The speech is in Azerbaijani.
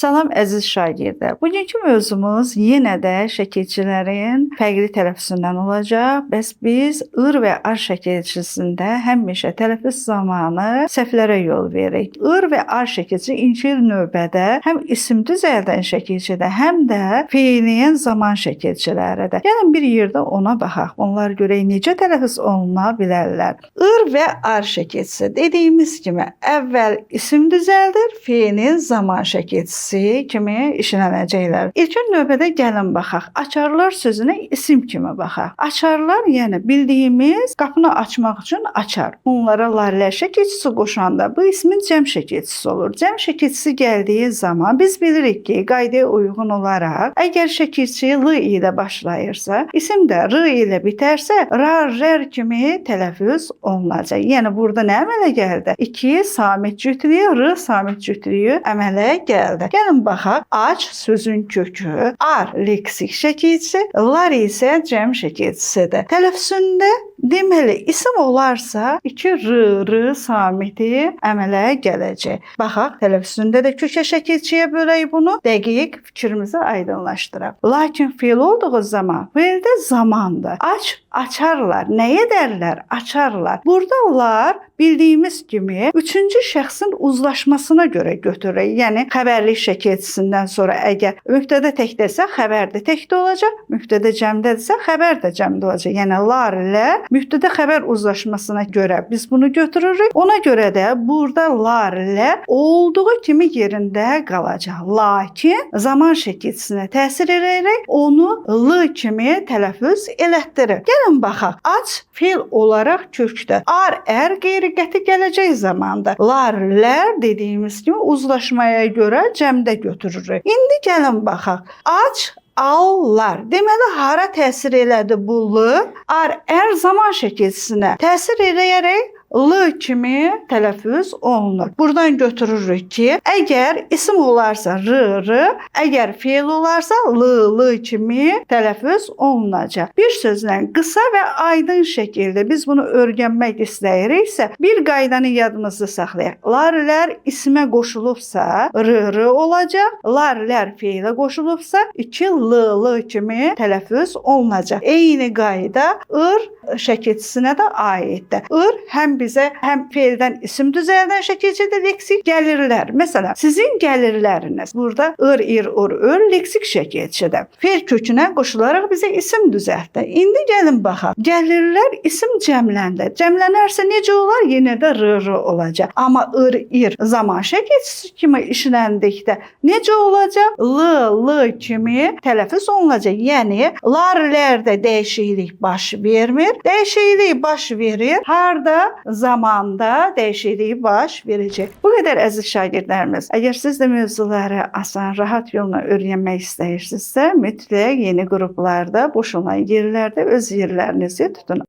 Salam əziz şagirdlər. Bugünkü mövzumuz yenə də şəkilçilərin fərqli tələffüzündən olacaq. Bəs biz ır və ar şəkilçisində həmişə tələffüz zamanı səhvlərə yol veririk. Ir və ar şəkilçisi ilk növbədə həm isim düzəldən şəkilçidə, həm də feilin zaman şəkilçiləridir. Gəlin bir yerdə ona baxaq. Onlar görək necə tələffüz oluna bilərlər. Ir və ar şəkilçisi dediyimiz kimi əvvəl isim düzəldir, feilin zaman şəkilçisi kimi işlənəcəklər. İlk növbədə gəlin baxaq. Açarlar sözünə isim kimi baxaq. Açarlar, yəni bildiyimiz qapını açmaq üçün açar. Bunlara larilər şəkilçisi qoşanda bu ismin cəm şəkilçisi olur. Cəm şəkilçisi gəldiyi zaman biz bilirik ki, qaydaya uyğun olaraq əgər şəkilçi l ilə başlayırsa, isim də r ilə bitərsə, rar, rər kimi tələffüz olunacaq. Yəni burada nə əmələ gəldi? 2 samit cütlüyü, r samit cütlüyü əmələ gəldi. Gəlin baxaq. Aç sözün kökü, ar leksik şəkilçisi, lar isə cəm şəkilçisidir. Tələffüzündə deməli isim olarsa 2 r samiti əmələ gələcək. Baxaq, tələffüzündə də kökə şəkilçiyə bölək bunu. Dəqiq fikrimizi aydınlaşdıraq. Lakin feil olduğu zaman, feildə zamandır. Aç, açarlar. Nə edərlər? Açarlar. Burada lar bildiyimiz kimi 3-cü şəxsin uzlaşmasına görə götürürük. Yəni xəbərlik şəkilçisindən sonra əgər mübtədə təkdəsə, xəbər də təkdə olacaq, mübtədə cəmdədirsə, xəbər də cəmdə olacaq. Yəni lar ilə mübtədə xəbər uzlaşmasına görə biz bunu götürürük. Ona görə də burada lar ilə olduğu kimi yerində qalacaq. Lakin zaman şəkilçisinə təsir edərək onu l kimi tələffüz elətdirir. Gəlin baxaq. Aç feil olaraq kökdə. Ar, ər qeyri-qəti gələcək zamanda. Lar, lər dediyimiz kimi uzlaşmaya görə cəmdə götürürük. İndi gəlin baxaq. Aç, allar. Deməli, hara təsir elədi bu l? Ar, ər zaman şəkilçisinə təsir edərək l kimi tələffüz olunur. Buradan götürürük ki, əgər isim olarsa r, əgər feil olarsa l kimi tələffüz olunacaq. Bir sözlə qısa və aydın şəkildə biz bunu öyrənmək istəyiriksə, bir qaydanı yadımızda saxlayaq. Lar, lər isimə qoşulubsa r olacaq, lar, lər feilə qoşulubsa 2 l kimi tələffüz olunacaq. Eyni qayda ir şəkilçisinə də aiddir. Ir həm bizə həm feildən isim düzəldən şəkilçidə leksik gəlirlər. Məsələn, sizin gəlirləriniz burada ir, ur, leksik şəkilçidə. Feil kökünə qoşularaq bizə isim düzəltdi. İndi gəlin baxaq. Gəlirlər isim cəmləndə. Cəmlənərsə necə olar? Yenə də r olacaq. Amma ir zaman şəkilçisi kimi işləndikdə necə olacaq? L kimi tələffüz olunacaq. Yəni lar, lərdə dəyişiklik baş vermir. Dəyişiklik baş verir. Harda? Zamanda dəyişiklik baş verəcək. Bu qədər əziz şagirdlərimiz. Əgər siz də mövzuları asan, rahat yolla öyrənmək istəyirsinizsə, mütləq yeni qruplarda, boş olan yerlərdə öz yerlərinizi tutun.